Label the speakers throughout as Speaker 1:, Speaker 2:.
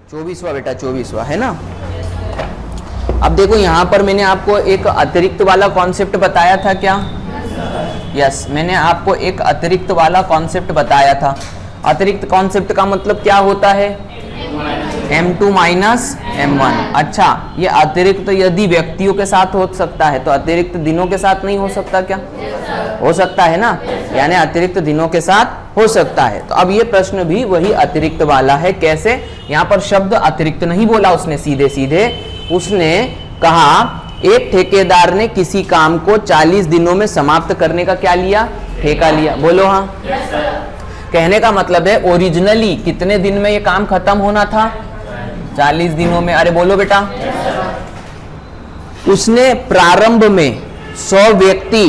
Speaker 1: 24वां बेटा, 24वां है ना। अब देखो यहाँ पर मैंने आपको एक अतिरिक्त वाला कॉन्सेप्ट बताया था क्या? यस, मैंने आपको एक अतिरिक्त वाला कॉन्सेप्ट बताया था। अतिरिक्त कॉन्सेप्ट का मतलब क्या होता है? M2 minus M1। अच्छा, ये अतिरिक्त यदि व्यक्तियों के साथ हो सकता है तो अतिरिक्त दिनों के साथ नहीं हो सकता क्या? हो सकता है ना, यानी अतिरिक्त दिनों के साथ हो सकता है। तो अब ये प्रश्न भी वही अतिरिक्त वाला है। कैसे? यहाँ पर शब्द अतिरिक्त नहीं बोला उसने, सीधे सीधे उसने कहा एक ठेकेदार ने किसी काम को 40 दिनों में समाप्त करने का क्या लिया? ठेका लिया। बोलो हाँ। कहने का मतलब है ओरिजिनली कितने दिन में ये काम खत्म होना था? 40 दिनों में। अरे बोलो बेटा। उसने प्रारंभ में 100 व्यक्ति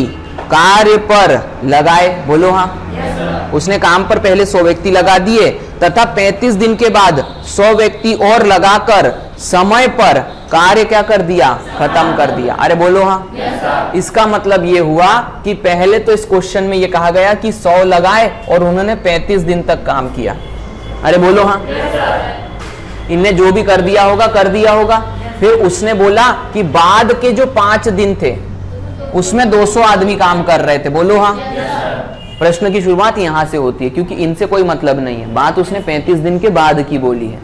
Speaker 1: कार्य पर लगाए। बोलो हाँ। उसने काम पर पहले 100 व्यक्ति लगा दिए तथा 35 दिन के बाद 100 व्यक्ति और लगाकर समय पर कार्य क्या कर दिया? खत्म कर दिया। अरे बोलो हाँ। इसका मतलब ये हुआ कि पहले तो इस क्वेश्चन में ये कहा गया कि 100 लगाए और उन्होंने 35 दिन तक काम किया। अरे बोलो हाँ। इनने जो भी कर दिया होगा कर दिया होगा। फिर उसने बोला कि बाद के जो 5 दिन थे उसमें 200 आदमी काम कर रहे थे। बोलो हाँ। प्रश्न की शुरुआत यहां से होती है क्योंकि इनसे कोई मतलब नहीं है। बात उसने 35 दिन के बाद की बोली है।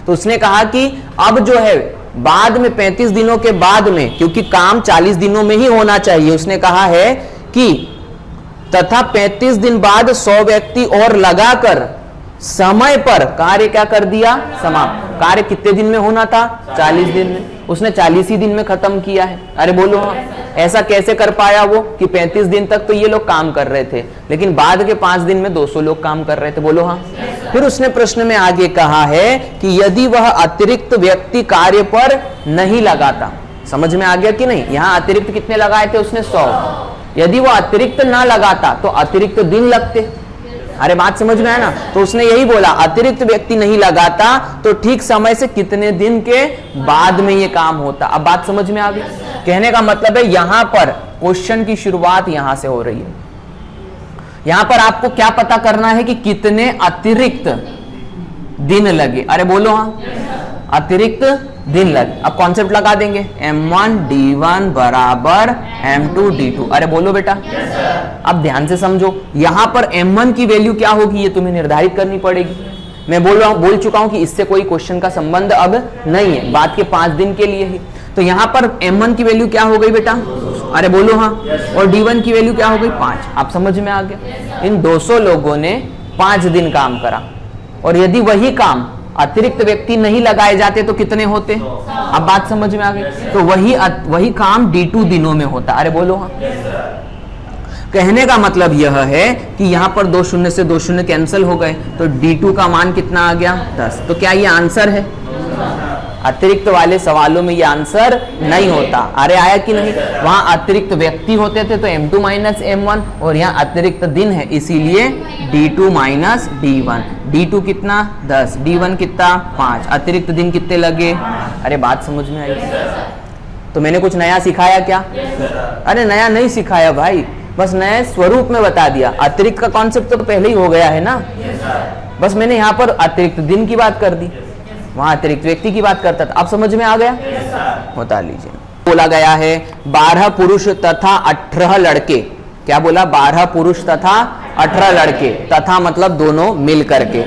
Speaker 1: तो उसने कहा कि अब जो है बाद में 35 दिनों के बाद में, क्योंकि काम 40 दिनों में ही होना चाहिए, उसने कहा है कि तथा 35 दिन बाद 100 व्यक्ति और लगाकर समय पर कार्य क्या कर दिया? समाप्त। कार्य कितने दिन में होना था? 40 दिन में। उसने 40 ही दिन में खत्म किया है। अरे बोलो हाँ। ऐसा कैसे कर पाया वो कि 35 दिन तक तो ये लोग काम कर रहे थे लेकिन बाद के 5 दिन में 200 लोग काम कर रहे थे? बोलो हाँ। फिर उसने प्रश्न में आगे कहा है कि यदि वह अतिरिक्त व्यक्ति कार्य पर नहीं लगाता। समझ में आ गया कि नहीं? यहाँ अतिरिक्त कितने लगाए थे उसने? 100। यदि वो अतिरिक्त ना लगाता तो अतिरिक्त दिन लगते। अरे बात समझ में आया ना? तो उसने यही बोला अतिरिक्त व्यक्ति नहीं लगाता तो ठीक समय से कितने दिन के बाद में ये काम होता। अब बात समझ में आ गई? कहने का मतलब है यहां पर क्वेश्चन की शुरुआत यहां से हो रही है। यहां पर आपको क्या पता करना है कि कितने अतिरिक्त दिन लगे। अरे बोलो हाँ। अतिरिक्त दिन लगे। अब कॉन्सेप्ट लगा देंगे M1 D1 बराबर M2 D2। अरे बोलो बेटा। अब ध्यान से समझो, यहां पर M1 की वैल्यू क्या होगी ये तुम्हें निर्धारित करनी पड़ेगी। मैं बोल चुका हूं कि इससे कोई क्वेश्चन का संबंध अब नहीं है, बात के 5 दिन के लिए ही। तो यहां पर M1 की वैल्यू क्या हो गई बेटा? अरे बोलो हाँ। और D1 की वैल्यू क्या हो गई? 5। आप समझ में आ गया? इन 200 लोगों ने 5 दिन काम करा और यदि वही काम अतिरिक्त व्यक्ति नहीं लगाए जाते तो कितने होते? अब बात समझ में आ गई? तो वही काम D2 दिनों में होता। अरे बोलो हाँ। कहने का मतलब यह है कि यहां पर 2 शून्य से 2 शून्य कैंसिल हो गए तो D2 का मान कितना आ गया? 10। तो क्या ये आंसर है? अतिरिक्त वाले सवालों में ये आंसर नहीं होता। अरे आया कि नहीं? वहां अतिरिक्त व्यक्ति होते थे तो M2 माइनस M1 और यहाँ अतिरिक्त दिन है इसीलिए D2 माइनस D1। D2 कितना? 10। D1 कितना? 5। अतिरिक्त दिन कितने लगे? अरे बात समझ में आई? तो मैंने कुछ नया सिखाया क्या? अरे नया नहीं सिखाया भाई, बस नए स्वरूप में बता दिया। अतिरिक्त का कॉन्सेप्ट तो पहले ही हो गया है ना, बस मैंने यहाँ पर अतिरिक्त दिन की बात कर दी, वहां अतिरिक्त व्यक्ति की बात करता था। अब समझ में आ गया? बता लीजिए। बोला गया है 12 पुरुष तथा 18 लड़के। क्या बोला? 12 पुरुष तथा 18 लड़के। तथा मतलब दोनों मिल करके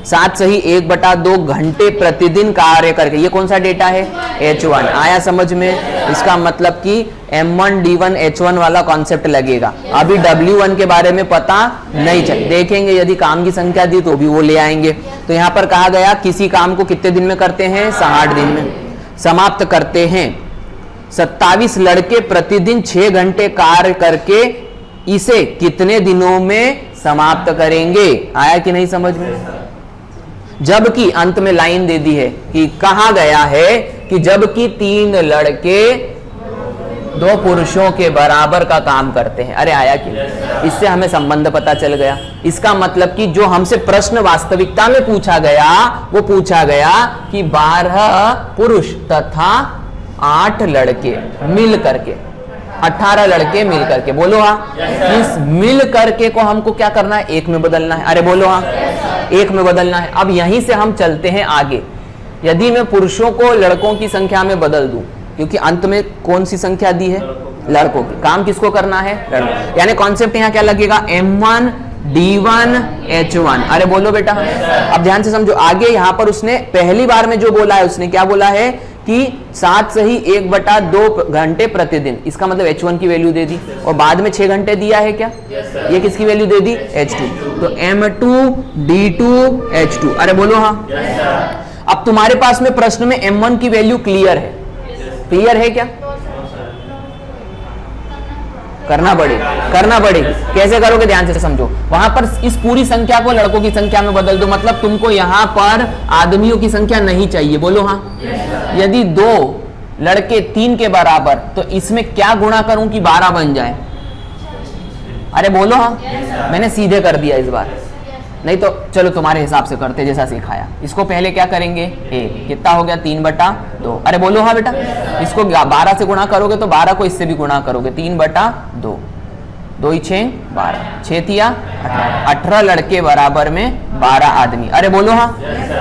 Speaker 1: साथ सही 1/2 घंटे प्रतिदिन कार्य करके। ये कौन सा डेटा है? H1। आया समझ में? इसका मतलब कि M1 D1 H1 वाला कॉन्सेप्ट लगेगा। अभी W1 के बारे में पता नहीं चल, देखेंगे यदि काम की संख्या दी तो भी वो ले आएंगे। तो यहाँ पर कहा गया किसी काम को कितने दिन में करते हैं? 60 दिन में समाप्त करते हैं। 27 लड़के प्रतिदिन 6 घंटे कार्य करके इसे कितने दिनों में समाप्त करेंगे? आया कि नहीं समझ में? जबकि अंत में लाइन दे दी है कि कहा गया है कि जबकि 3 लड़के 2 पुरुषों के बराबर का काम करते हैं। अरे आया कि इससे हमें संबंध पता चल गया। इसका मतलब कि जो हमसे प्रश्न वास्तविकता में पूछा गया वो पूछा गया कि 12 पुरुष तथा 8 लड़के मिल करके, 18 लड़के मिल करके। बोलो हाँ। इस मिल करके को हमको क्या करना है? 1 में बदलना है। अरे बोलो हाँ। 1 में बदलना है। अब यहीं से हम चलते हैं आगे। यदि मैं पुरुषों को लड़कों की संख्या में बदल दूं, क्योंकि अंत में कौन सी संख्या दी है? लड़कों की। काम किसको करना है? लड़कों। यानी कॉन्सेप्ट यहाँ क्या लगेगा? M1 D1 H1। अरे बोलो बेटा, अब ध्यान से समझो। आगे यहाँ पर उसने पहली बार में जो बोला है, उसने क्या बोला है कि 7 सही 1/2 घंटे प्रतिदिन। इसका मतलब H1 की वैल्यू दे दी, और बाद में 6 घंटे दिया है क्या? ये किसकी वैल्यू दे दी? H2। तो M2 D2 H2। अरे बोलो हाँ। अब तुम्हारे पास में प्रश्न में M1 की वैल्यू क्लियर है, क्लियर है क्या? करना पड़ेगी। कैसे करोगे? ध्यान से समझो। वहां पर इस पूरी संख्या को लड़कों की संख्या में बदल दो, मतलब तुमको यहां पर आदमियों की संख्या नहीं चाहिए। बोलो हाँ। यदि 2 लड़के 3 के बराबर, तो इसमें क्या गुणा करूं कि 12 बन जाए? अरे बोलो हाँ। मैंने सीधे कर दिया इस बार, नहीं तो चलो तुम्हारे हिसाब से करते जैसा सिखाया। इसको पहले क्या करेंगे? 1 कितना हो गया? 3/2। अरे बोलो हाँ बेटा। इसको 12 से गुणा करोगे तो 12 को इससे भी गुणा करोगे, 3/2। 2 × 6 12, 6 तिया 18। 18 लड़के बराबर में 12 आदमी। अरे बोलो हाँ।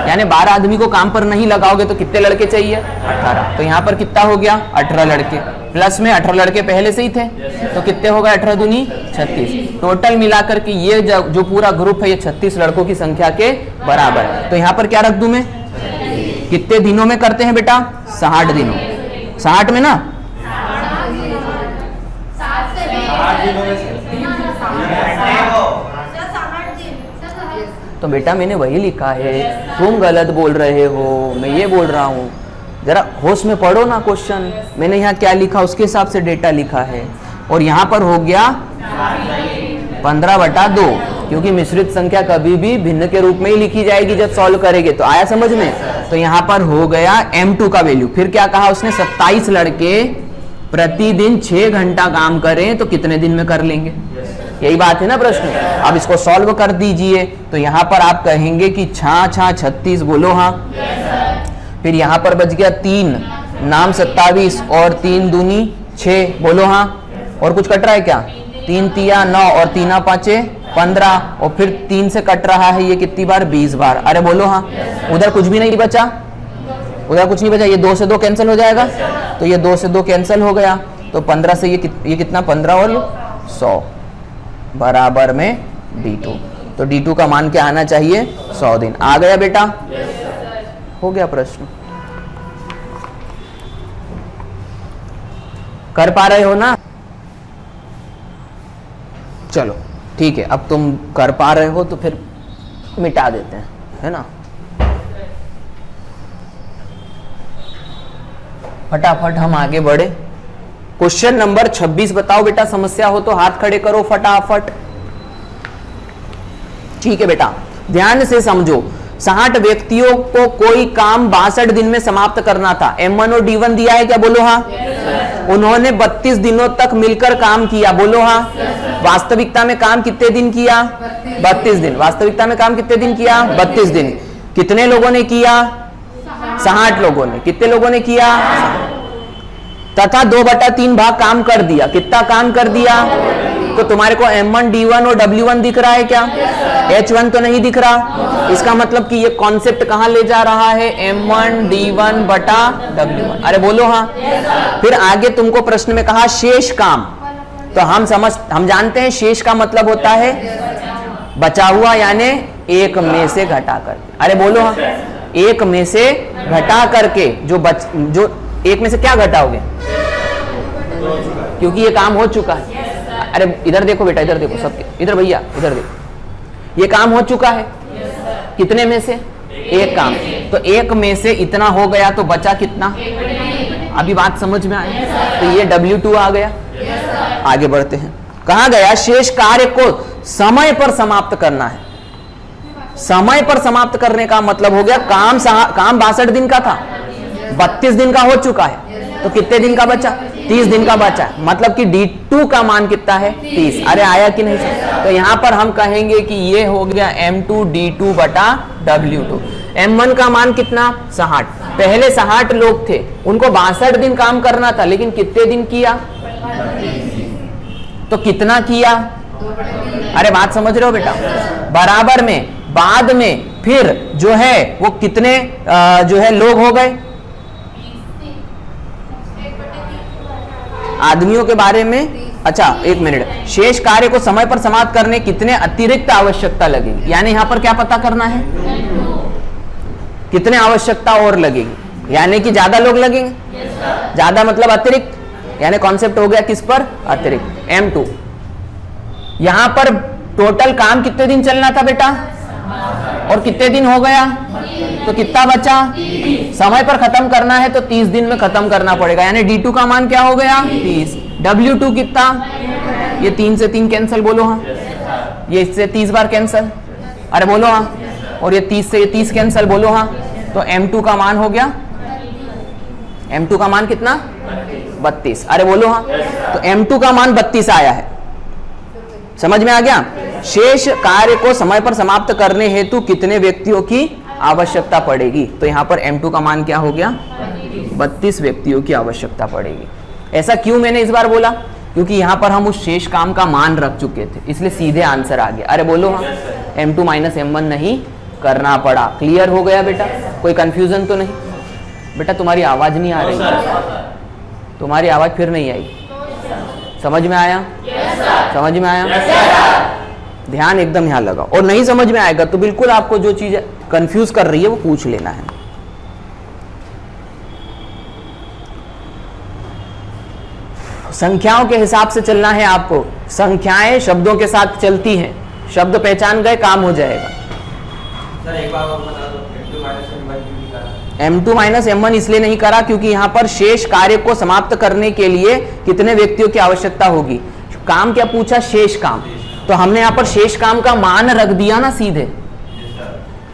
Speaker 1: यानी 12 आदमी को काम पर नहीं लगाओगे तो कितने लड़के चाहिए? 18। तो यहाँ पर कितना हो गया? 18 लड़के, प्लस में 18 लड़के पहले से ही थे, तो कितने हो गए? 18 दूनी 36। टोटल मिलाकर के ये जो पूरा ग्रुप है, ये 36 लड़कों की संख्या के बराबर है। तो यहाँ पर क्या रख दूं मैं? कितने दिनों में करते हैं बेटा? 60 दिनों। 60 में ना, तो बेटा मैंने वही लिखा है, तुम गलत बोल रहे हो, मैं ये बोल रहा हूँ। जरा होश में पढ़ो ना क्वेश्चन। मैंने यहाँ क्या लिखा उसके हिसाब से डेटा लिखा है, और यहाँ पर हो गया 15/2, क्योंकि मिश्रित संख्या कभी भी भिन्न के रूप में ही लिखी जाएगी जब सॉल्व करेंगे। तो आया समझ में? तो यहाँ पर हो गया M2 का वैल्यू। फिर क्या कहा उसने? 27 लड़के प्रतिदिन 6 घंटा काम करें तो कितने दिन में कर लेंगे? यही बात है ना प्रश्न। अब इसको सॉल्व कर दीजिए। तो यहाँ पर आप कहेंगे कि 6 36। बोलो हाँ। फिर यहाँ पर बच गया 3 नाम 27 और 3 दूनी 6। बोलो हाँ। और कुछ कट रहा है क्या? 3 तिया 9 और 3 5 15, और फिर 3 से कट रहा है ये कितनी बार? 20 बार। अरे बोलो हाँ। उधर कुछ भी नहीं बचा, उधर कुछ नहीं बचा। ये 2 से 2 कैंसिल हो जाएगा, तो ये 2 से 2 कैंसिल हो गया। तो 15 से ये कितना? 15 और 100 बराबर में D2। तो D2 का मान क्या आना चाहिए? 100 दिन। आ गया बेटा? हो गया प्रश्न। कर पा रहे हो ना? चलो ठीक है, अब तुम कर पा रहे हो तो फिर मिटा देते हैं, है ना? फटाफट हम आगे बढ़े। क्वेश्चन नंबर 26 बताओ बेटा। समस्या हो तो हाथ खड़े करो फटाफट। ठीक है बेटा, ध्यान से समझो। 60 व्यक्तियों को कोई काम 62 दिन में समाप्त करना था। M1 और D1 दिया है क्या? बोलो हाँ। उन्होंने 32 दिनों तक मिलकर काम किया। बोलो हाँ। वास्तविकता में काम कितने दिन किया? 32 दिन। वास्तविकता में काम कितने दिन किया? 32 दिन। कितने लोगों ने किया? 60 लोगों ने। कितने लोगों ने किया? तथा 2/3 भाग काम कर दिया। कितना काम कर दिया? तो तुम्हारे को M1 D1 और W1 दिख रहा है क्या? H1 तो नहीं दिख रहा। इसका मतलब कि ये कॉन्सेप्ट कहां ले जा रहा है? M1 D1 बटा W1। अरे बोलो हाँ। फिर आगे तुमको प्रश्न में कहा शेष काम। तो हम जानते हैं शेष का मतलब होता है बचा हुआ, यानी 1 में से घटा कर। अरे बोलो हाँ। 1 में से घटा करके जो 1 में से क्या घटाओगे? क्योंकि ये काम हो चुका है। अरे इधर देखो बेटा, इधर देखो सबके, इधर भैया इधर देखो। ये काम हो चुका है। कितने में से? 1 काम। तो 1 में से इतना हो गया तो बचा कितना? अभी बात समझ में आई? तो ये W2 आ गया। आगे बढ़ते हैं। कहा गया शेष कार्य को समय पर समाप्त करना है। समय पर समाप्त करने का मतलब हो गया काम 62 दिन का था, 32 दिन का हो चुका है, तो कितने दिन का बचा? 30 दिन का बचा। मतलब कि D2 का मान कितना है? 30। अरे आया कि नहीं? तो यहां पर हम कहेंगे कि ये हो गया M2 D2 बटा W2। M1 का मान कितना? 60। पहले 60 लोग थे, उनको 62 दिन काम करना था, लेकिन कितने दिन किया? तो कितना किया? अरे बात समझ रहे हो बेटा? बराबर में बाद में फिर जो है वो कितने जो है लोग हो गए? आदमियों के बारे में, अच्छा एक मिनट, शेष कार्य को समय पर समाप्त करने कितने अतिरिक्त आवश्यकता लगेगी, यानी यहां पर क्या पता करना है? कितने आवश्यकता और लगेगी, यानी कि ज्यादा लोग लगेंगे। ज्यादा मतलब अतिरिक्त, यानी कॉन्सेप्ट हो गया किस पर? अतिरिक्त। M2 यहां पर टोटल काम कितने दिन चलना था बेटा, और कितने दिन हो गया, तो कितना बचा? समय पर खत्म करना है तो 30 दिन में खत्म करना पड़ेगा, यानी D2 का मान क्या हो गया? 30। W2 कितना? ये 3 से 3 कैंसिल, बोलो हाँ। ये इससे 30 बार कैंसिल, अरे बोलो हाँ। और ये 30 से ये 30 कैंसिल, बोलो हाँ। तो M2 का मान हो गया, M2 का मान कितना? 32, अरे बोलो हाँ। तो M2 का मान 32 आया है, समझ में आ गया? शेष कार्य को समय पर समाप्त करने हेतु कितने व्यक्तियों की आवश्यकता पड़ेगी, तो यहां पर M2 का मान क्या हो गया? 32 व्यक्तियों की आवश्यकता पड़ेगी। ऐसा क्यों मैंने इस बार बोला? क्योंकि यहां पर हम उस शेष काम का मान रख चुके थे, इसलिए सीधे आंसर आ गया। अरे बोलो हाँ, M2 माइनस M1 नहीं करना पड़ा। क्लियर हो गया बेटा? कोई कंफ्यूजन तो नहीं? बेटा तुम्हारी आवाज नहीं आ रही, तुम्हारी आवाज फिर नहीं आई, समझ में आया? समझ में आया? ध्यान एकदम यहां लगा, और नहीं समझ में आएगा तो बिल्कुल आपको जो चीज कंफ्यूज कर रही है वो पूछ लेना है। संख्याओं के हिसाब से चलना है आपको। संख्याएं शब्दों के साथ चलती हैं, शब्द पहचान गए, काम हो जाएगा।
Speaker 2: सर एक बार और बता दो,
Speaker 1: M2 माइनस M1 इसलिए नहीं करा क्योंकि यहां पर शेष कार्य को समाप्त करने के लिए कितने व्यक्तियों की आवश्यकता होगी। काम क्या पूछा? शेष काम। तो हमने यहां पर शेष काम का मान रख दिया ना सीधे।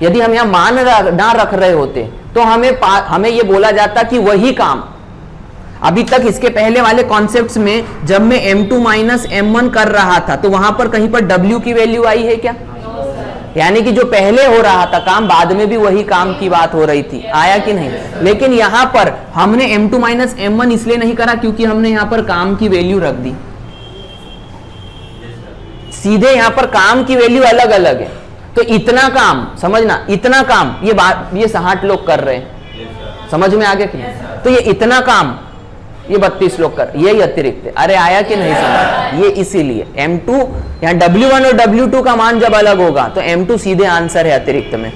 Speaker 1: यदि हम यहां मान ना रख रहे होते तो हमें यह बोला जाता कि वही काम। अभी तक इसके पहले वाले कॉन्सेप्ट्स में जब मैं M2 माइनस M1 कर रहा था तो वहां पर कहीं पर W की वैल्यू आई है क्या? यानी कि जो पहले हो रहा था काम, बाद में भी वही काम की बात हो रही थी, आया कि नहीं? लेकिन यहां पर हमने M2 माइनस M1 इसलिए नहीं करा क्योंकि हमने यहां पर काम की वैल्यू रख दी। सीधे यहां पर काम की वैल्यू अलग अलग है। तो इतना काम, समझना, इतना काम ये 60 लोग कर रहे हैं, समझ में आ गया कि नहीं? तो ये इतना काम ये 32 लोग कर, यही अतिरिक्त है। अरे आया कि नहीं समझ? ये इसीलिए M2 यहाँ W1 और W2 का मान जब अलग होगा तो M2 सीधे आंसर है अतिरिक्त में।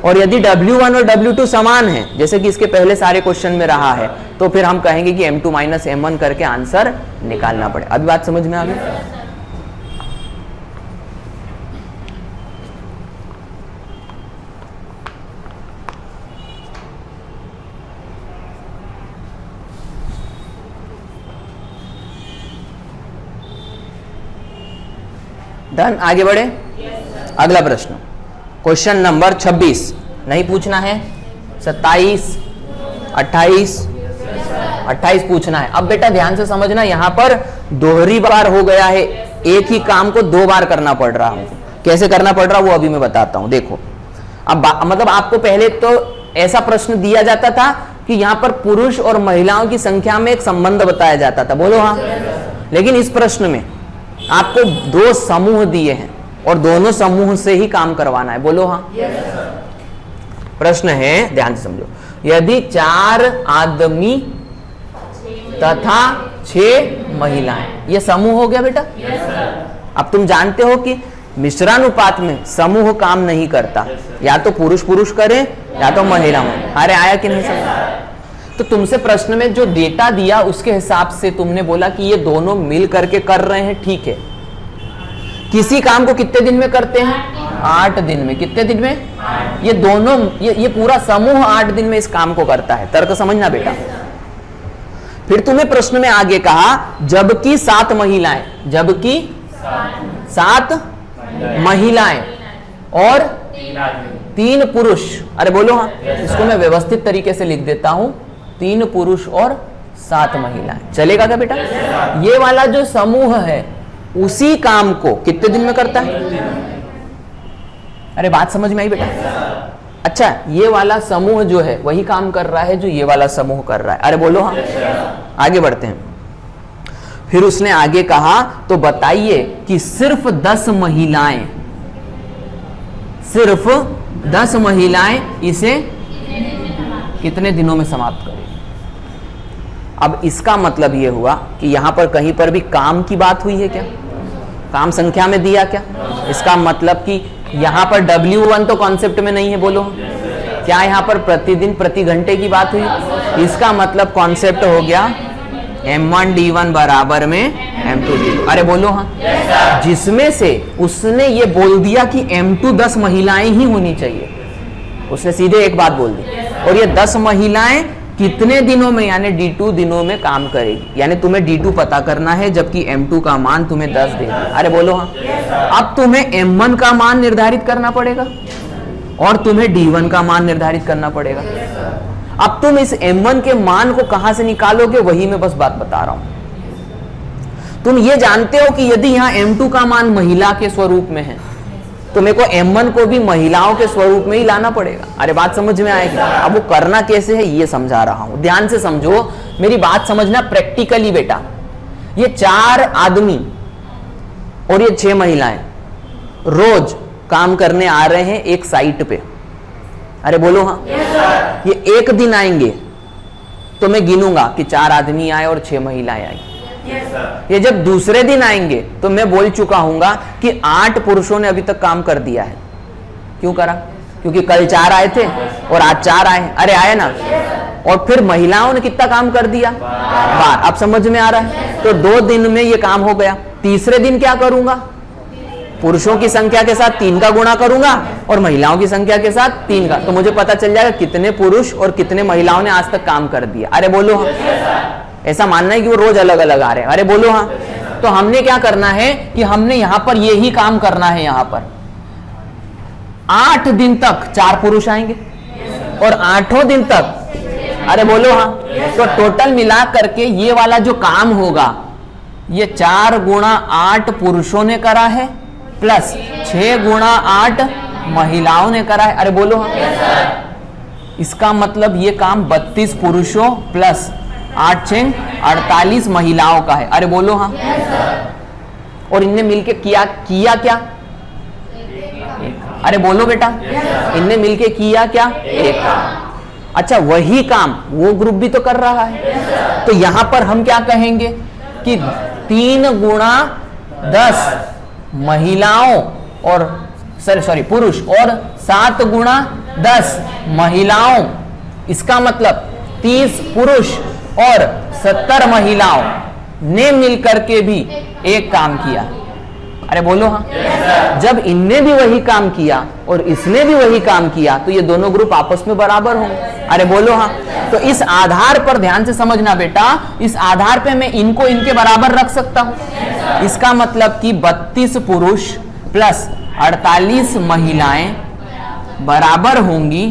Speaker 1: और यदि W1 और W2 समान है, जैसे कि इसके पहले सारे क्वेश्चन में रहा है, तो फिर हम कहेंगे कि M2 माइनस M1 करके आंसर निकालना पड़े। अभी बात समझ में आ गई? डन, आगे बढ़े। अगला प्रश्न, क्वेश्चन नंबर 26 नहीं पूछना है, 27, 28 पूछना है। अब बेटा ध्यान से समझना, यहां पर दोहरी बार हो गया है, एक ही काम को 2 बार करना पड़ रहा है। कैसे करना पड़ रहा वो अभी मैं बताता हूं। देखो अब मतलब आपको पहले तो ऐसा प्रश्न दिया जाता था कि यहां पर पुरुष और महिलाओं की संख्या में एक संबंध बताया जाता था, बोलो हाँ। लेकिन इस प्रश्न में आपको 2 समूह दिए हैं और दोनों समूह से ही काम करवाना है, बोलो हाँ। प्रश्न है, ध्यान से समझो, यदि 4 आदमी तथा 6 महिलाएं, ये समूह हो गया बेटा। अब तुम जानते हो कि मिश्रानुपात में समूह काम नहीं करता, या तो पुरुष पुरुष करे या तो महिला। अरे आया कि नहीं समझ? तो तुमसे प्रश्न में जो डेटा दिया उसके हिसाब से तुमने बोला कि ये दोनों मिल करके कर रहे हैं, ठीक है। किसी काम को कितने दिन में करते हैं? 8 दिन में। कितने दिन में? ये दोनों, ये पूरा समूह 8 दिन में इस काम को करता है। तर्क समझना बेटा। फिर तुम्हें प्रश्न में आगे कहा जबकि 7 महिलाएं, जबकि 7 महिलाएं और 3 पुरुष। अरे बोलो हाँ। इसको मैं व्यवस्थित तरीके से लिख देता हूं, 3 पुरुष और 7 महिलाएं। चलेगा क्या बेटा? ये वाला जो समूह है उसी काम को कितने दिन में करता है? अरे बात समझ में आई बेटा? अच्छा, ये वाला समूह जो है वही काम कर रहा है जो ये वाला समूह कर रहा है। अरे बोलो हाँ। आगे बढ़ते हैं। फिर उसने आगे कहा तो बताइए कि सिर्फ 10 महिलाएं, सिर्फ 10 महिलाएं इसे कितने दिनों में समाप्त करेंगी। अब इसका मतलब यह हुआ कि यहां पर कहीं पर भी काम की बात हुई है क्या, काम संख्या में दिया क्या, इसका मतलब कि यहां पर W1 तो कॉन्सेप्ट में नहीं है, बोलो क्या यहां पर प्रतिदिन प्रति घंटे की बात हुई। इसका मतलब कॉन्सेप्ट हो गया M1 D1 बराबर में M2 D2। अरे बोलो हाँ, जिसमें से उसने ये बोल दिया कि M2 10 महिलाएं ही होनी चाहिए, उसने सीधे एक बात बोल दी, और ये 10 महिलाएं कितने दिनों में यानी D2 दिनों में काम करेगी, यानी तुम्हें D2 पता करना है जबकि M2 का मान तुम्हें 10 दे दिया। अरे बोलो हाँ, अब तुम्हें M1 का मान निर्धारित करना पड़ेगा और तुम्हें D1 का मान निर्धारित करना पड़ेगा। अब तुम इस M1 के मान को कहां से निकालोगे, वही मैं बस बात बता रहा हूं। तुम ये जानते हो कि यदि यहां M2 का मान महिला के स्वरूप में है तो मेरे को M1 को भी महिलाओं के स्वरूप में ही लाना पड़ेगा। अरे बात समझ में आएगी। अब वो करना कैसे है ये समझा रहा हूं, ध्यान से समझो, मेरी बात समझना प्रैक्टिकली बेटा। ये 4 आदमी और ये 6 महिलाएं रोज काम करने आ रहे हैं एक साइट पे। अरे बोलो हाँ, ये एक दिन आएंगे तो मैं गिनूंगा कि 4 आदमी आए और 6 महिलाएं आई। ये जब दूसरे दिन आएंगे तो मैं बोल चुका हूंगा कि 8 पुरुषों ने अभी तक काम कर दिया है। क्यों करा, क्योंकि कल 4 आए थे और आज 4 आए। अरे आए ना, और फिर महिलाओं ने कितना काम कर दिया, 12। अब समझ में आ रहा है। तो 2 दिन में ये काम हो गया। तीसरे दिन क्या करूंगा, पुरुषों की संख्या के साथ 3 का गुणा करूंगा और महिलाओं की संख्या के साथ 3 का, तो मुझे पता चल जाएगा कितने पुरुष और कितने महिलाओं ने आज तक काम कर दिया। अरे बोलो हाँ, ऐसा मानना है कि वो रोज अलग अलग आ रहे हैं। अरे बोलो हाँ, तो हमने क्या करना है कि हमने यहां पर ये ही काम करना है। यहां पर 8 दिन तक 4 पुरुष आएंगे और 8 दिन तक, अरे बोलो हाँ, तो टोटल मिला करके ये वाला जो काम होगा ये 4 गुणा 8 पुरुषों ने करा है प्लस 6 गुणा 8 महिलाओं ने करा है। अरे बोलो हाँ, इसका मतलब ये काम 32 पुरुषों प्लस 8 6 48 महिलाओं का है। अरे बोलो हाँ, और इनने मिलके किया क्या, अरे बोलो बेटा, इनने मिलके किया क्या, एक काम। अच्छा, वही काम वो ग्रुप भी तो कर रहा है। तो यहां पर हम क्या कहेंगे कि 3 गुणा 10 महिलाओं और पुरुष और 7 गुणा 10 महिलाओं, इसका मतलब 30 पुरुष और 70 महिलाओं ने मिलकर के भी एक काम किया। अरे बोलो हाँ, जब इनने भी वही काम किया और इसने भी वही काम किया तो ये दोनों ग्रुप आपस में बराबर होंगे। अरे बोलो हाँ, तो इस आधार पर ध्यान से समझना बेटा, इस आधार पे मैं इनको इनके बराबर रख सकता हूं। इसका मतलब कि 32 पुरुष प्लस 48 महिलाएं बराबर होंगी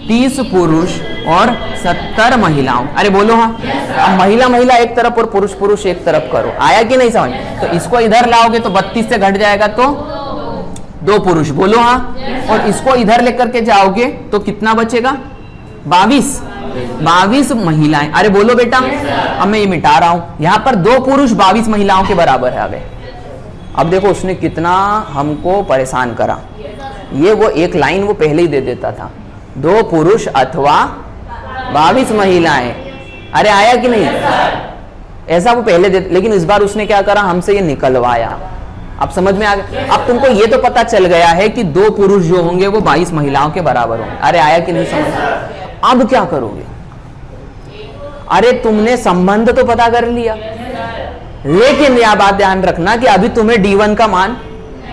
Speaker 1: 30 पुरुष और 70 महिलाओं। अरे बोलो हाँ, अब महिला महिला एक तरफ और पुरुष पुरुष एक तरफ करो। आया कि नहीं समझ? तो इसको इधर लाओगे तो 32 से घट जाएगा तो 2 पुरुष, बोलो हाँ, और इसको इधर लेकर के जाओगे तो कितना बचेगा, 22 महिलाएं। अरे बोलो बेटा, अब मैं ये मिटा रहा हूं, यहां पर 2 पुरुष 22 महिलाओं के बराबर है। आगे अब देखो उसने कितना हमको परेशान करा। ये वो एक लाइन वो पहले ही दे देता था, 2 पुरुष अथवा 22 महिलाएं। अरे आया कि नहीं, ऐसा वो पहले दे, लेकिन इस बार उसने क्या करा, हमसे ये निकलवाया। अब समझ में आ गया। अब तुमको ये तो पता चल गया है कि 2 पुरुष जो होंगे वो 22 महिलाओं के बराबर होंगे। अरे आया कि नहीं समझ? अब क्या करोगे? अरे तुमने संबंध तो पता कर लिया, लेकिन यह बात ध्यान रखना कि अभी तुम्हें D1 का मान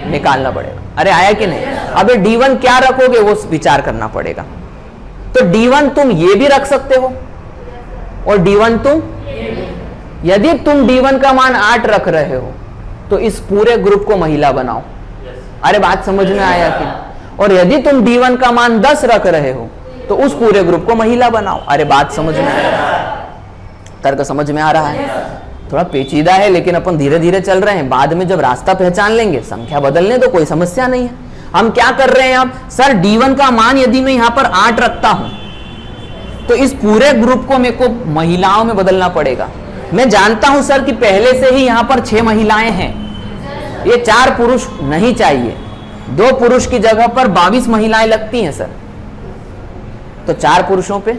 Speaker 1: निकालना पड़ेगा। अरे आया कि नहीं? अबे D1 क्या रखोगे वो विचार करना पड़ेगा। तो D1 तुम ये भी रख सकते हो और D1 तुम, यदि तुम D1 का मान 8 रख रहे हो तो इस पूरे ग्रुप को महिला बनाओ। अरे बात समझ में आया कि? और यदि तुम D1 का मान 10 रख रहे हो तो उस पूरे ग्रुप को महिला बनाओ। अरे बात समझ में आया? तर्क समझ में आ रहा है? थोड़ा पेचीदा है लेकिन अपन धीरे धीरे चल रहे हैं। बाद में जब रास्ता पहचान लेंगे, संख्या बदलने तो कोई समस्या नहीं है। हम क्या कर रहे हैं अब, सर D1 का मान यदि मैं यहां पर 8 रखता हूं तो इस पूरे ग्रुप को मेरे को महिलाओं में बदलना पड़ेगा। मैं जानता हूं सर कि पहले से ही यहां पर 6 महिलाएं हैं, ये 4 पुरुष नहीं चाहिए, 2 पुरुष की जगह पर 22 महिलाएं लगती हैं सर, तो 4 पुरुषों पे,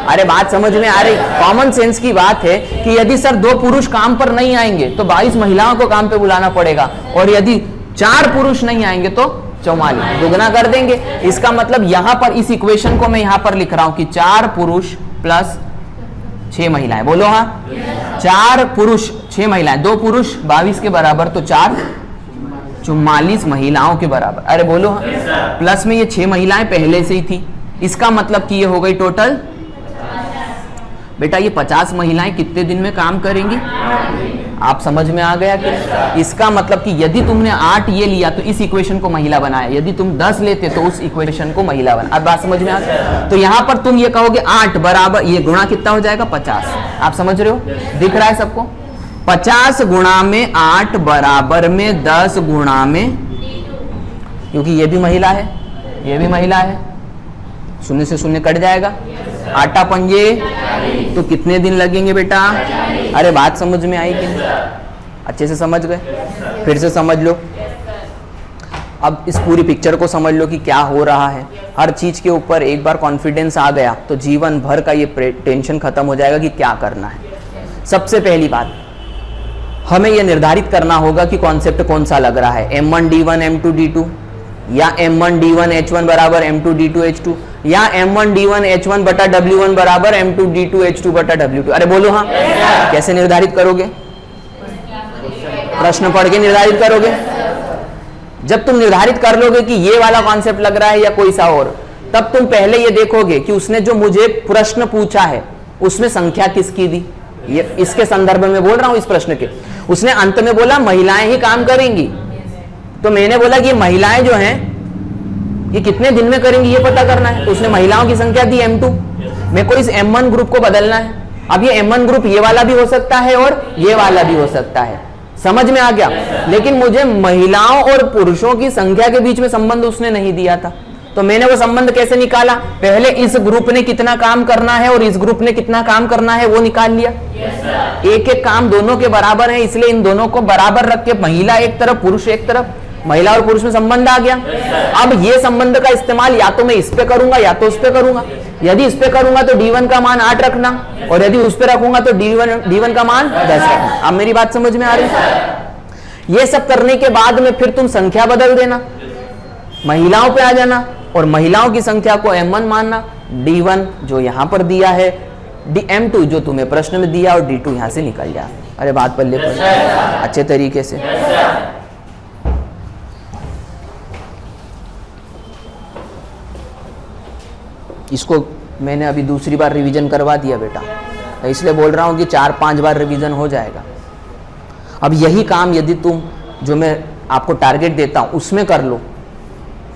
Speaker 1: अरे बात समझ में आ रही? कॉमन सेंस की बात है कि यदि सर 2 पुरुष काम पर नहीं आएंगे तो 22 महिलाओं को काम पे बुलाना पड़ेगा, और यदि 4 पुरुष नहीं आएंगे तो 44, दुगना कर देंगे। इसका मतलब यहां पर इस इक्वेशन को मैं यहां पर लिख रहा हूं कि 4 पुरुष प्लस 6 महिलाएं, बोलो हाँ। 4 पुरुष 6 महिलाएं, 2 पुरुष 22 के बराबर, तो 4 44 महिलाओं के बराबर, अरे बोलो हाँ। प्लस में ये 6 महिलाएं पहले से ही थी, इसका मतलब कि ये हो गई टोटल। बेटा ये 50 महिलाएं कितने दिन में काम करेंगी? आप समझ में आ गया कि इसका मतलब कि यदि तुमने 8 ये लिया तो इस इक्वेशन को महिला बनाया, यदि तुम 10 लेते तो उस इक्वेशन को महिला बना। अब बात समझ में आ गई? तो यहां पर तुम ये कहोगे 8 बराबर, ये गुणा कितना हो जाएगा? 50। आप समझ रहे हो? दिख रहा है सबको? 50 गुणा में 8 बराबर में 10 गुणा में, क्योंकि ये भी महिला है, ये भी महिला है, 0 से 0 कट जाएगा, 8 पंजे, तो कितने दिन लगेंगे बेटा? अरे बात समझ में आई कि नहीं? अच्छे से समझ गए? फिर से समझ लो। अब इस पूरी पिक्चर को समझ लो कि क्या हो रहा है। हर चीज के ऊपर एक बार कॉन्फिडेंस आ गया तो जीवन भर का ये टेंशन खत्म हो जाएगा कि क्या करना है। सबसे पहली बात, हमें यह निर्धारित करना होगा कि कॉन्सेप्ट कौन सा लग रहा है, M1 D1 M2 D2 या M1 D1 H1 बराबर M2 D2 H2 या M1 D1 H1 बटा W1 बराबर M2 D2 H2 बटा W2। अरे बोलो हाँ। कैसे निर्धारित करोगे? प्रश्न पढ़ के निर्धारित करोगे। जब तुम निर्धारित कर लोगे कि ये वाला कॉन्सेप्ट लग रहा है या कोई सा और, तब तुम पहले ये देखोगे कि उसने जो मुझे प्रश्न पूछा है उसमें संख्या किसकी दी। ये इसके संदर्भ में बोल रहा हूं, इस प्रश्न के। उसने अंत में बोला महिलाएं ही काम करेंगी, तो मैंने बोला कि ये महिलाएं जो हैं ये कितने दिन में करेंगी ये पता करना है, तो उसने महिलाओं की संख्या दी M2। मेरे को इस M1 ग्रुप को बदलना है। अब ये M1 ग्रुप ये वाला भी हो सकता है और ये वाला भी हो सकता है, समझ में आ गया? लेकिन मुझे महिलाओं और पुरुषों की संख्या के बीच में संबंध उसने नहीं दिया था, तो मैंने वो संबंध कैसे निकाला? पहले इस ग्रुप ने कितना काम करना है और इस ग्रुप ने कितना काम करना है वो निकाल लिया। एक एक काम दोनों के बराबर है, इसलिए इन दोनों को बराबर रख के महिला एक तरफ पुरुष एक तरफ, महिला और पुरुष में संबंध आ गया। अब ये संबंध का इस्तेमाल या तो मैं इस पे करूंगा या तो उस पे करूंगा। यदि इस पे करूंगा तो D1 का मान 8 रखना, और यदि उस पे रखूंगा तो D1 का मान 10 रखना। अब मेरी बात समझ में आ रही है? ये सब करने के बाद में फिर तुम संख्या बदल देना, महिलाओं पे आ जाना और महिलाओं की संख्या को M1 मानना, D1 जो यहां पर दिया है, M2 जो तुम्हें प्रश्न में दिया, और D2 यहां से निकल जा। अरे बात पल्ले पर अच्छे तरीके से। इसको मैंने अभी दूसरी बार रिवीजन करवा दिया बेटा, तो इसलिए बोल रहा हूं कि 4-5 बार रिवीजन हो जाएगा। अब यही काम यदि तुम जो मैं आपको टारगेट देता हूं उसमें कर लो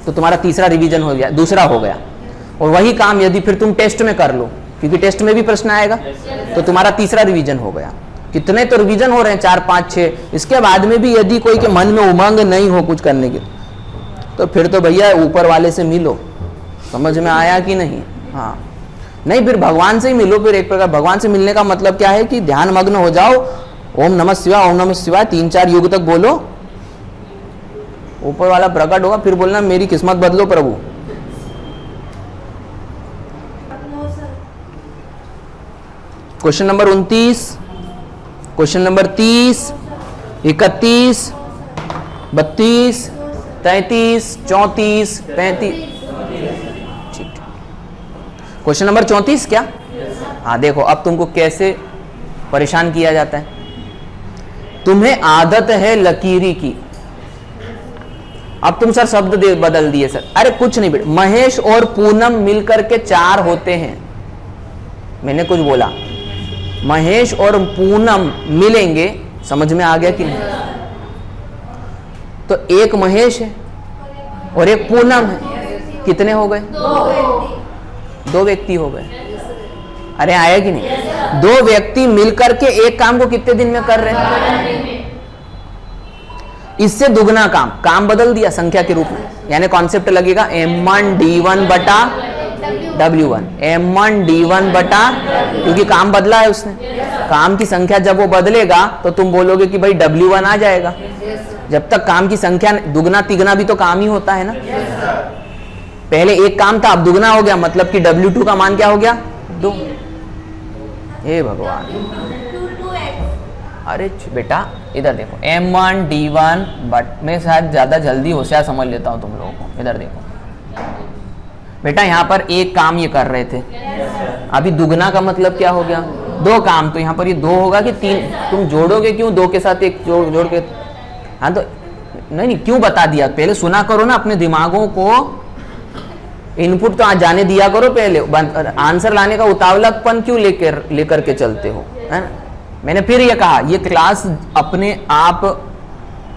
Speaker 1: तो तुम्हारा तीसरा रिवीजन हो गया, दूसरा हो गया। और वही काम यदि फिर तुम टेस्ट में कर लो, क्योंकि टेस्ट में भी प्रश्न आएगा, तो तुम्हारा तीसरा रिवीजन हो गया। कितने तो रिवीजन हो रहे हैं, 4, 5, 6। इसके बाद में भी यदि कोई के मन में उमंग नहीं हो कुछ करने की, तो फिर तो भैया ऊपर वाले से मिलो। समझ में आया कि नहीं? हाँ, नहीं फिर भगवान से ही मिलो। फिर एक प्रकार भगवान से मिलने का मतलब क्या है कि ध्यान मग्न हो जाओ, ओम नमः शिवाय, ओम नमः शिवाय 3-4 युग तक बोलो, ऊपर वाला प्रकट होगा, फिर बोलना मेरी किस्मत बदलो प्रभु। Question number 29, question number 30, 31, 32, 33, 34, 35। Question number 34 क्या? हाँ देखो, अब तुमको कैसे परेशान किया जाता है। तुम्हें आदत है लकीरी की। अब तुम सर शब्द बदल दिए सर। अरे कुछ नहीं बेटा, महेश और पूनम मिलकर के 4 होते हैं। मैंने कुछ बोला, महेश और पूनम मिलेंगे, समझ में आ गया कि नहीं? तो एक महेश है और एक पूनम है, कितने हो गए? 2 व्यक्ति हो गए। अरे आया कि नहीं? 2 व्यक्ति मिलकर के एक काम को कितने दिन में कर रहे हैं? इससे दुगना काम बदल दिया संख्या के रूप में, यानी कॉन्सेप्ट लगेगा M1 D1 बटा W1, M1 D1 बटा, क्योंकि काम बदला है उसने। काम की संख्या जब वो बदलेगा तो तुम बोलोगे कि भाई W1 आ जाएगा। जब तक काम की संख्या दुगना तिगना भी तो काम ही होता है ना। पहले एक काम था, अब दुगना हो गया, मतलब कि W2 का मान क्या हो गया? 2। हे भगवान, अरे बेटा इधर देखो, M1 D1, बट मैं शायद ज्यादा जल्दी होशियार समझ लेता हूं तुम लोगों को। इधर देखो बेटा, यहाँ पर एक काम ये कर रहे थे, अभी दुगना का मतलब क्या हो गया? 2 काम। तो यहाँ पर ये 2 होगा कि 3? तुम जोड़ोगे क्यों 2 के साथ 1 जोड़ के? हाँ तो नहीं, क्यों बता दिया? पहले सुना करो ना, अपने दिमागों को इनपुट तो आज जाने दिया करो पहले। आंसर लाने का उतावलापन क्यों लेकर के चलते हो, है ना? मैंने फिर ये कहा, ये क्लास अपने आप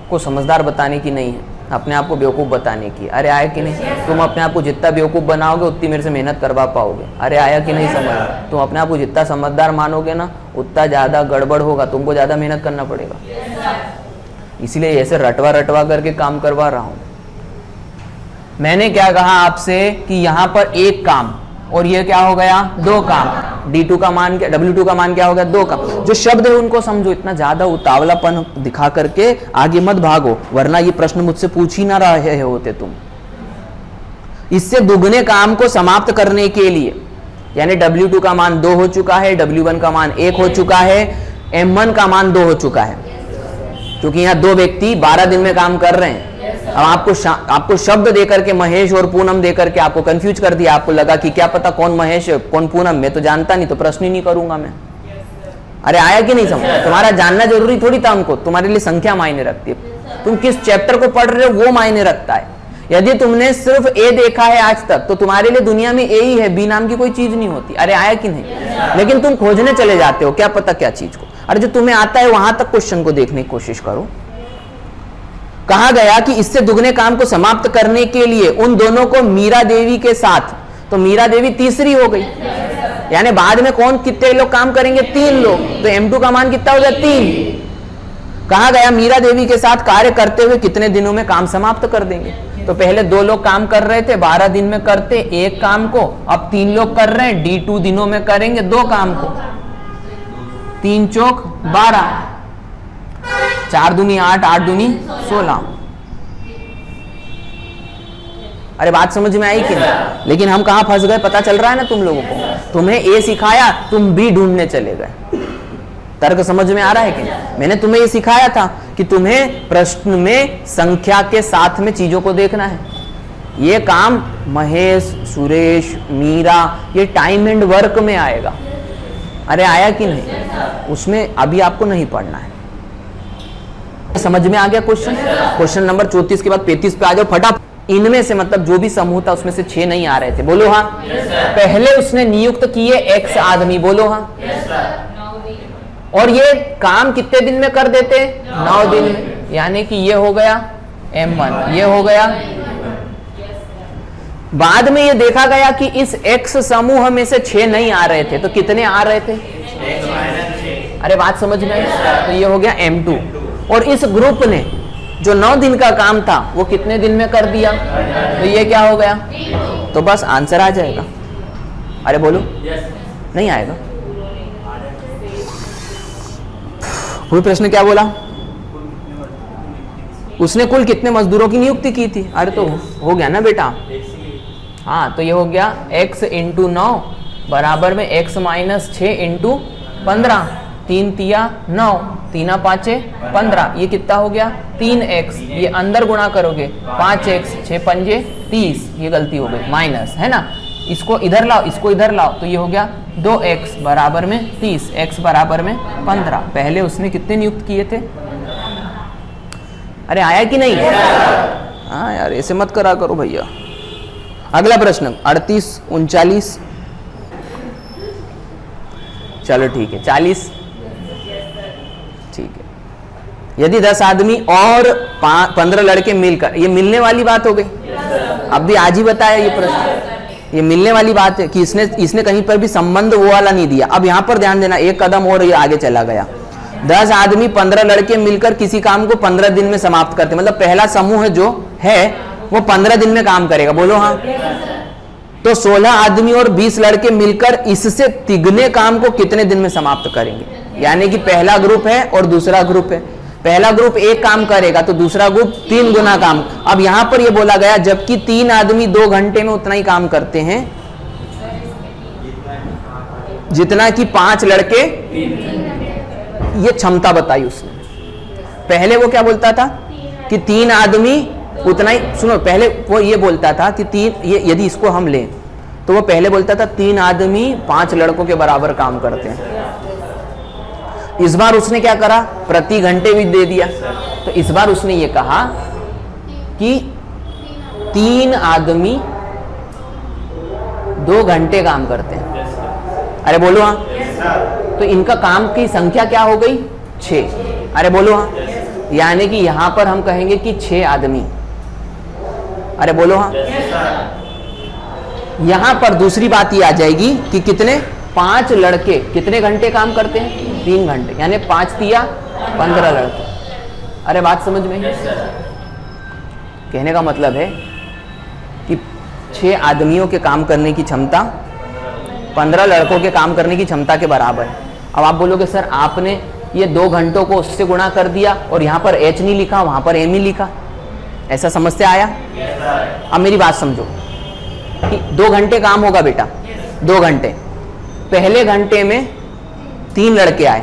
Speaker 1: को समझदार बताने की नहीं है, अपने आप को बेवकूफ़ बताने की। अरे आया कि नहीं? तुम अपने आप को जितना बेवकूफ़ बनाओगे उतनी मेरे से मेहनत करवा पाओगे। अरे आया कि नहीं समझ? तुम अपने आप को जितना समझदार मानोगे ना, उतना ज़्यादा गड़बड़ होगा, तुमको ज़्यादा मेहनत करना पड़ेगा। इसलिए ऐसे रटवा रटवा करके काम करवा रहा हूँ। मैंने क्या कहा आपसे कि यहाँ पर एक काम और ये क्या हो गया? 2 काम। D2 का मान क्या, W2 का मान क्या हो गया? 2 काम। जो शब्द है उनको समझो, इतना ज्यादा उतावलापन दिखा करके आगे मत भागो, वरना ये प्रश्न मुझसे पूछ ही ना रहे होते तुम। इससे दुगने काम को समाप्त करने के लिए, यानी W2 का मान 2 हो चुका है, W1 का मान 1 हो चुका है, M1 का मान 2 हो चुका है, क्योंकि यहाँ 2 व्यक्ति 12 दिन में काम कर रहे हैं। अब आपको शब्द देकर के महेश और पूनम देकर के आपको कंफ्यूज कर दिया। आपको लगा कि क्या पता कौन महेश है कौन पूनम, मैं तो जानता नहीं, तो प्रश्न ही नहीं करूंगा मैं। अरे आया कि नहीं समझ? तुम्हारा जानना जरूरी थोड़ी था हमको, तुम्हारे लिए संख्या मायने रखती है। तुम किस चैप्टर को पढ़ रहे हो वो मायने रखता है। यदि तुमने सिर्फ ए देखा है आज तक, तो तुम्हारे लिए दुनिया में ए ही है, बी नाम की कोई चीज नहीं होती। अरे आया कि नहीं? लेकिन तुम खोजने चले जाते हो क्या पता क्या चीज को। अरे जो तुम्हें आता है वहां तक क्वेश्चन को देखने की कोशिश करो। कहा गया कि इससे दुगने काम को समाप्त करने के लिए उन दोनों को मीरा देवी के साथ, तो मीरा देवी तीसरी हो गई, यानी बाद में कौन कितने लोग काम करेंगे? 3 लोग। तो M2 का मान कितना हो गया? 3। कहा गया मीरा देवी के साथ कार्य करते हुए कितने दिनों में काम समाप्त कर देंगे? तो पहले 2 लोग काम कर रहे थे, 12 दिन में करते एक काम को, अब 3 लोग कर रहे हैं, D2 दिनों में करेंगे 2 काम को। 3 चौक 12, 4 दूनी 8, 8 दूनी 16। अरे बात समझ में आई कि नहीं? लेकिन हम कहां फंस गए पता चल रहा है ना तुम लोगों को। तुम्हें ए सिखाया, तुम बी ढूंढने चले गए। तर्क समझ में आ रहा है कि नहीं? मैंने तुम्हें ये सिखाया था कि तुम्हें प्रश्न में संख्या के साथ में चीजों को देखना है। ये काम महेश, सुरेश, मीरा, ये टाइम एंड वर्क में आएगा। अरे आया कि नहीं? उसमें अभी आपको नहीं पढ़ना है। समझ में आ गया क्वेश्चन? क्वेश्चन नंबर 34 के बाद 35 पे आ जाओ फटाफट। इनमें से मतलब जो भी समूह था उसमें से 6 नहीं आ रहे थे, बोलो हाँ। पहले उसने नियुक्त किए X आदमी, बोलो हाँ। और ये काम कितने दिन में कर देते? 9 दिन में। यानी कि ये हो गया M1, ये हो गया। बाद में ये देखा गया कि इस X समूह में से 6 नहीं आ रहे थे, तो कितने आ रहे थे? अरे बात समझ में आई? तो ये हो गया M2। और इस ग्रुप ने जो 9 दिन का काम था वो कितने दिन में कर दिया? तो ये क्या हो गया? तो बस आंसर आ जाएगा। अरे बोलो, नहीं आएगा? कोई प्रश्न क्या बोला? उसने कुल कितने मजदूरों की नियुक्ति की थी? अरे तो हो गया ना बेटा। हाँ, तो ये हो गया x इंटू 9 बराबर में x माइनस 6 इंटू 15। 3 तिया 9, 3 5 15, ये कितना हो गया? 3x। ये अंदर गुणा करोगे 5x, 6 पंजे 30, ये गलती हो गई, माइनस है ना। इसको इधर लाओ, इसको इधर लाओ, तो ये हो गया 2x बराबर में 30, x बराबर में 15। पहले उसने कितने नियुक्त किए थे? अरे आया कि नहीं? हाँ यार, ऐसे मत करा करो भैया। अगला प्रश्न 38, 39, चलो ठीक है 40, ठीक है। यदि 10 आदमी और 15 लड़के मिलकर, ये मिलने वाली बात हो गई। अब भी आज ही बताया ये प्रश्न, ये मिलने वाली बात है कि इसने कहीं पर भी संबंध वो वाला नहीं दिया। अब यहां पर ध्यान देना, एक कदम और ये आगे चला गया। 10 आदमी 15 लड़के मिलकर किसी काम को 15 दिन में समाप्त करते, मतलब पहला समूह जो है वो 15 दिन में काम करेगा, बोलो हाँ। तो 16 आदमी और 20 लड़के मिलकर इससे तिगने काम को कितने दिन में समाप्त करेंगे? यानी कि पहला ग्रुप है और दूसरा ग्रुप है, पहला ग्रुप एक काम करेगा तो दूसरा ग्रुप 3 गुना काम। अब यहां पर यह बोला गया जबकि 3 आदमी 2 घंटे में उतना ही काम करते हैं जितना कि 5 लड़के, ये क्षमता बताई उसने। पहले वो क्या बोलता था कि 3 आदमी उतना ही, सुनो, पहले वो ये बोलता था कि 3, ये यदि इसको हम लें तो वो पहले बोलता था 3 आदमी 5 लड़कों के बराबर काम करते हैं। इस बार उसने क्या करा, प्रति घंटे भी दे दिया। तो इस बार उसने ये कहा कि 3 आदमी 2 घंटे काम करते हैं। अरे बोलो हाँ। तो इनका काम की संख्या क्या हो गई, 6। अरे बोलो हाँ। यानी कि यहां पर हम कहेंगे कि 6 आदमी। अरे बोलो हाँ। यहां पर दूसरी बात ये आ जाएगी कि कितने, 5 लड़के कितने घंटे काम करते हैं, 3 घंटे, यानी 5 तिया 15 लड़के। अरे बात समझ में? कहने का मतलब है कि 6 आदमियों के काम करने की क्षमता 15 लड़कों के काम करने की क्षमता के बराबर है। अब आप बोलोगे सर आपने ये 2 घंटों को उससे गुणा कर दिया और यहाँ पर H नहीं लिखा, वहाँ पर M ही लिखा, ऐसा समझते आया? अब मेरी बात समझो कि 2 घंटे काम होगा बेटा, 2 घंटे। पहले घंटे में 3 लड़के आए,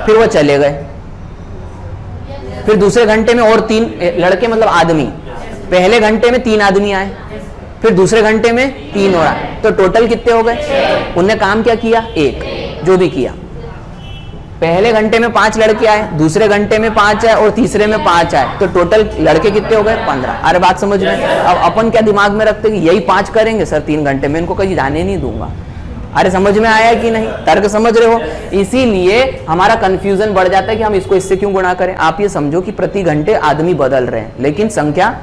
Speaker 1: फिर वो चले गए। फिर दूसरे घंटे में और 3 लड़के, मतलब आदमी। पहले घंटे में 3 आदमी आए, फिर दूसरे घंटे में 3 और आए, तो टोटल कितने हो गए? उनने काम क्या किया, 1, जो भी किया। पहले घंटे में 5 लड़के आए, दूसरे घंटे में 5 आए और तीसरे में 5 आए, तो टोटल लड़के कितने हो गए, 15। अरे बात समझ में? अब अपन क्या दिमाग में रखते हैं कि यही 5 करेंगे सर 3 घंटे में, इनको कहीं जाने नहीं दूंगा। अरे समझ में आया कि नहीं? तर्क समझ रहे हो? इसीलिए हमारा कंफ्यूजन बढ़ जाता है कि हम इसको इससे क्यों गुणा करें। आप ये समझो कि प्रति घंटे आदमी बदल रहे हैं लेकिन संख्या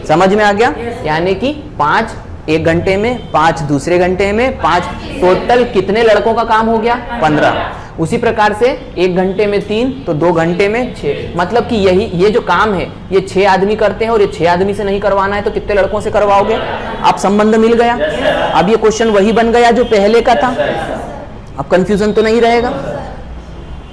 Speaker 1: समझ में आ गया। यानी कि 5 एक घंटे में, 5 दूसरे घंटे में, 5 टोटल कितने लड़कों का काम हो गया, 15। उसी प्रकार से 1 घंटे में 3, तो 2 घंटे में 6। मतलब कि ये जो काम है ये 6 आदमी करते हैं और ये 6 आदमी से नहीं करवाना है तो कितने लड़कों से करवाओगे? आप संबंध मिल गया। अब ये क्वेश्चन वही बन गया जो पहले का था। अब कंफ्यूजन तो नहीं रहेगा।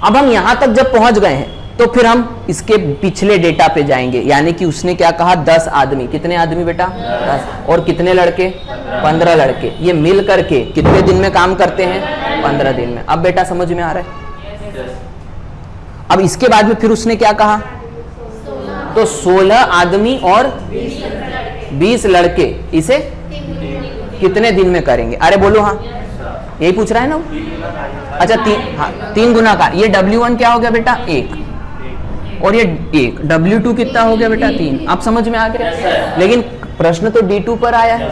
Speaker 1: अब हम यहां तक जब पहुंच गए हैं तो फिर हम इसके पिछले डेटा पे जाएंगे। यानी कि उसने क्या कहा, 10 आदमी। कितने आदमी बेटा? 10। और कितने लड़के? 15 लड़के। ये मिल करके कितने दिन में काम करते हैं? 15 दिन में। अब बेटा समझ में आ रहा है? अब इसके बाद में फिर उसने क्या कहा, तो 16 आदमी और 20 लड़के इसे कितने दिन में करेंगे? अरे बोलो हाँ, यही पूछ रहा है ना? अच्छा 3 गुना का, ये W1 क्या हो गया बेटा? 1, और ये 1, W2 कितना हो गया बेटा? 3। आप समझ में आ गया? लेकिन प्रश्न तो D2 पर आया है।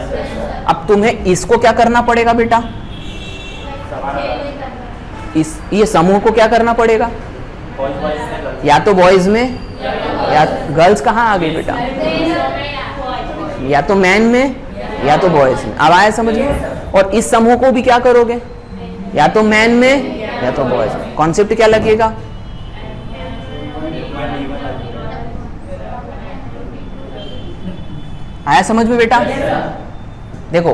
Speaker 1: अब तुम्हें इसको क्या करना पड़ेगा बेटा? ये समूह को क्या करना पड़ेगा? या तो बॉयज में, या गर्ल्स कहाँ आ गई बेटा? या तो मैन में या तो बॉयज में। अब आया समझ में? और इस समूह को भी क्या करोगे? या तो मैन में या तो बॉयज में। कॉन्सेप्ट क्या लगेगा? आया समझ में बेटा? देखो